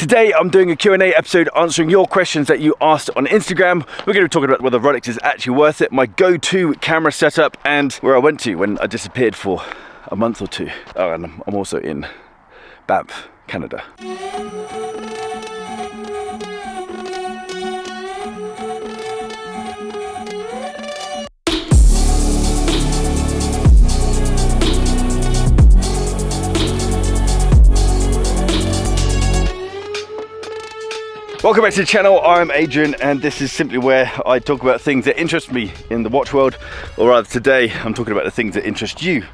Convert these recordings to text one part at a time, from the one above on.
Today I'm doing a Q&A episode answering your questions that you asked on Instagram. We're going to be talking about whether Rolex is actually worth it, my go-to camera setup, and where I went to when I disappeared for a month or two. Oh, and I'm also in Banff, Canada. Welcome back to the channel. I'm Adrian, and this is simply where I talk about things that interest me in the watch world, or rather today I'm talking about the things that interest you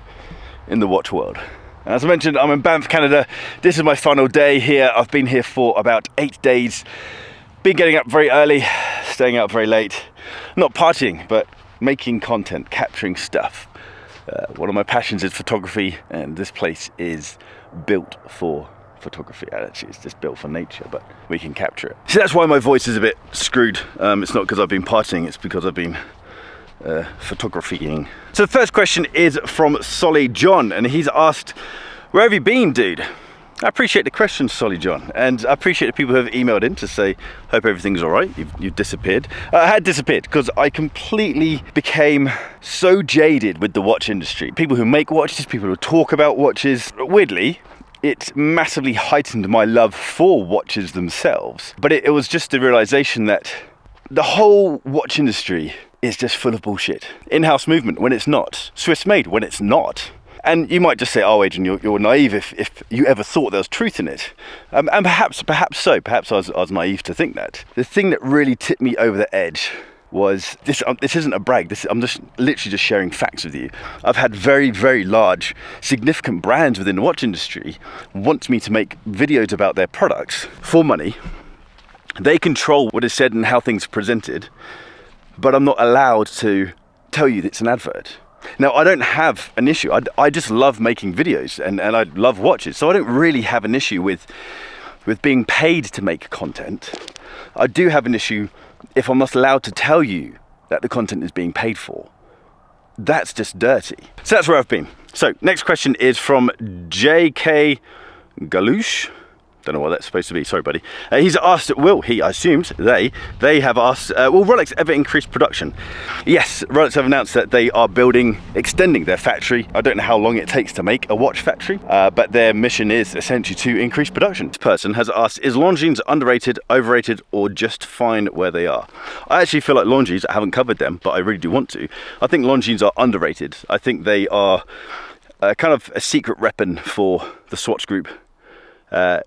in the watch world. And as I mentioned, I'm in Banff, Canada. This is my final day here. I've been here for about 8 days. Been getting up very early, staying out very late. Not partying, but making content, capturing stuff. One of my passions is photography, and this place is built for photography. Actually, it's just built for nature, but we can capture it. So that's why my voice is a bit screwed. It's not because I've been partying, it's because I've been photographying. So the first question is from Solly John, and he's asked, where have you been, dude? I appreciate the question, Solly John, and I appreciate the people who have emailed in to say, hope everything's all right. You've disappeared. I had disappeared because I completely became so jaded with the watch industry. People who make watches, people who talk about watches. Weirdly, it massively heightened my love for watches themselves. But it was just the realization that the whole watch industry is just full of bullshit. In-house movement when it's not. Swiss made when it's not. And you might just say, oh, Adrian, you're naive if you ever thought there was truth in it. And perhaps so. Perhaps I was naive to think that. The thing that really tipped me over the edge was this. This isn't a brag. I'm just literally just sharing facts with you. I've had very, very large, significant brands within the watch industry want me to make videos about their products for money. They control what is said and how things are presented, but I'm not allowed to tell you that it's an advert. Now, I don't have an issue. I just love making videos and I love watches, so I don't really have an issue with being paid to make content. I do have an issue if I'm not allowed to tell you that the content is being paid for. That's just dirty. So that's where I've been. So next question is from JK Galouche. Don't know what that's supposed to be, sorry buddy. He's asked, I assumed they have asked, will Rolex ever increase production? Yes, Rolex have announced that they are extending their factory. I don't know how long it takes to make a watch factory, but their mission is essentially to increase production. This person has asked, is Longines underrated, overrated, or just fine where they are? I actually feel like Longines, I haven't covered them, but I really do want to. I think Longines are underrated. I think they are kind of a secret weapon for the Swatch group.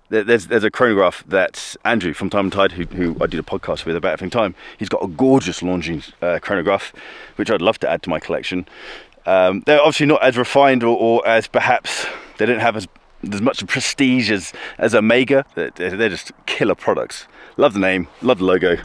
There's a chronograph that Andrew from Time and Tide, who I did a podcast with about everything time, he's got a gorgeous Longines chronograph, which I'd love to add to my collection. They're obviously not as refined or as perhaps, they don't have as much prestige as Omega. They're just killer products. Love the name, love the logo,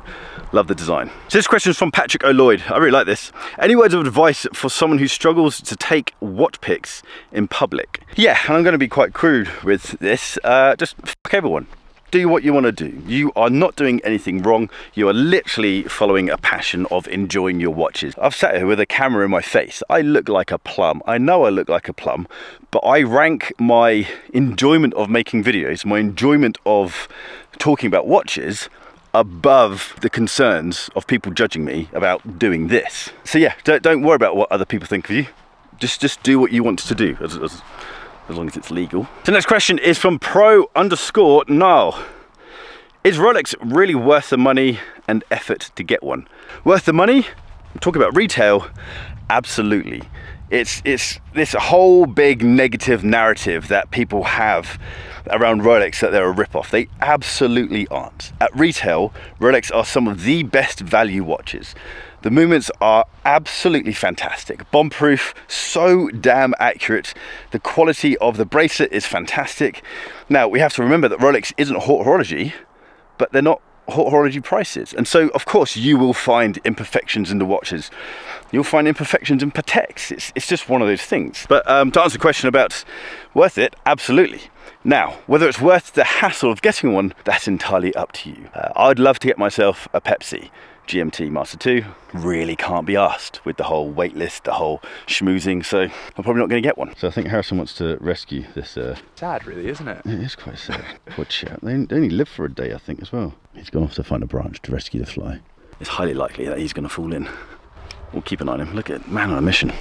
love the design. So this question is from Patrick O'Loyd. I really like this. Any words of advice for someone who struggles to take watch pics in public? Yeah, and I'm going to be quite crude with this. Just fuck everyone. Do what you want to do. You are not doing anything wrong. You are literally following a passion of enjoying your watches. I've sat here with a camera in my face. I look like a plum. I know I look like a plum, but I rank my enjoyment of making videos, my enjoyment of talking about watches above the concerns of people judging me about doing this. So yeah, don't worry about what other people think of you. Just do what you want to do. As long as it's legal. So next question is from pro_Niall. Is Rolex really worth the money and effort to get one? Worth the money? I'm talking about retail. Absolutely. It's this whole big negative narrative that people have around Rolex that they're a rip-off. They absolutely aren't. At retail, Rolex are some of the best value watches. The movements are absolutely fantastic. Bomb-proof, so damn accurate. The quality of the bracelet is fantastic. Now, we have to remember that Rolex isn't haute horology, but they're not haute horology prices. And so, of course, you will find imperfections in the watches. You'll find imperfections in Pateks. It's just one of those things. But to answer the question about worth it, absolutely. Now, whether it's worth the hassle of getting one, that's entirely up to you. I'd love to get myself a Pepsi GMT Master 2. Really can't be asked with the whole wait list, the whole schmoozing, so I'm probably not going to get one. So I think Harrison wants to rescue this. Sad, really, isn't it? It is quite sad. Poor chap. They only live for a day, I think, as well. He's gone off to find a branch to rescue the fly. It's highly likely that he's going to fall in. We'll keep an eye on him. Look at man on a mission.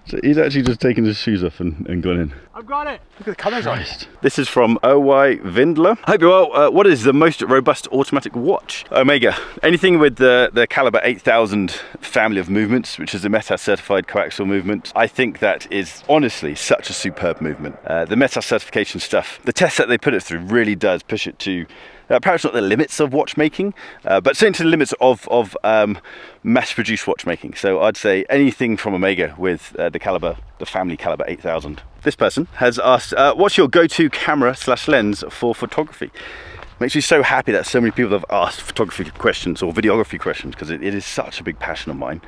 So he's actually just taken his shoes off and gone in. I've got it! Look at the colours on it. This is from OY Vindler. Hope you're well. What is the most robust automatic watch? Omega. Anything with the caliber 8000 family of movements, which is the METAS certified coaxial movement. I think that is honestly such a superb movement. The METAS certification stuff, the test that they put it through really does push it to perhaps not the limits of watchmaking, but certainly to the limits of mass-produced watchmaking. So I'd say anything from Omega with the family caliber 8000. This person has asked, what's your go-to camera / lens for photography? Makes me so happy that so many people have asked photography questions or videography questions, because it is such a big passion of mine.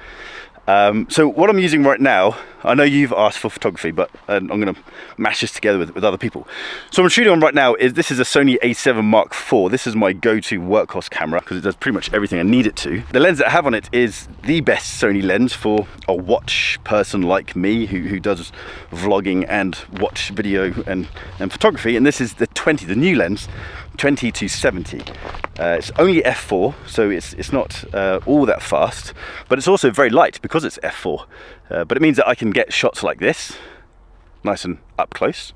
So what I'm using right now, I know you've asked for photography, but I'm going to mash this together with other people. So what I'm shooting on right now this is a Sony A7 Mark IV. This is my go-to workhorse camera because it does pretty much everything I need it to. The lens that I have on it is the best Sony lens for a watch person like me who does vlogging and watch video and photography. And this is the new lens, 20-70. It's only f4, so it's not all that fast, but it's also very light because it's f4. But it means that I can get shots like this, nice and up close,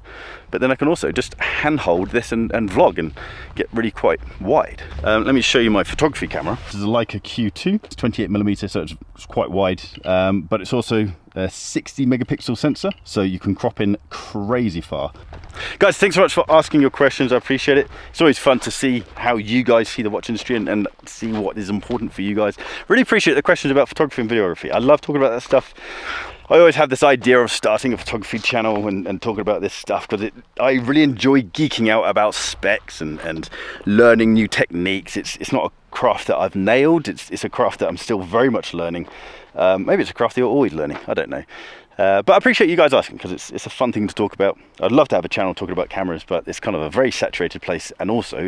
but then I can also just handhold this and vlog and get really quite wide. Let me show you my photography camera. This is a Leica Q2. It's 28mm, so it's quite wide, but it's also a 60 megapixel sensor, so you can crop in crazy far. Guys, thanks so much for asking your questions. I appreciate it. It's always fun to see how you guys see the watch industry and see what is important for you guys. Really appreciate the questions about photography and videography. I love talking about that stuff. I always have this idea of starting a photography channel and talking about this stuff because I really enjoy geeking out about specs and learning new techniques. It's not a craft that I've nailed. It's a craft that I'm still very much learning. Maybe it's a craft that you're always learning. I don't know. But I appreciate you guys asking because it's a fun thing to talk about. I'd love to have a channel talking about cameras, but it's kind of a very saturated place, and also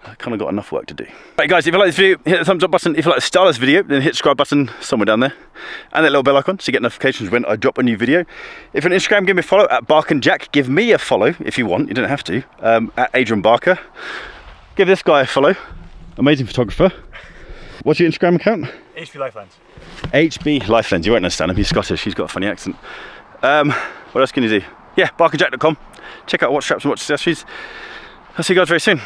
I kind of got enough work to do. Right guys, if you like this video, hit the thumbs up button. If you like the style of this video, then hit the subscribe button somewhere down there. And that little bell icon so you get notifications when I drop a new video. If you're on Instagram, give me a follow at BarkandJack. Give me a follow if you want, you don't have to. At Adrian Barker. Give this guy a follow. Amazing photographer. What's your Instagram account? HB Lifelens. HB Lifelens. You won't understand him, he's Scottish, he's got a funny accent. What else can you do? Yeah, barkandjack.com. Check out watch straps and watch accessories. I'll see you guys very soon.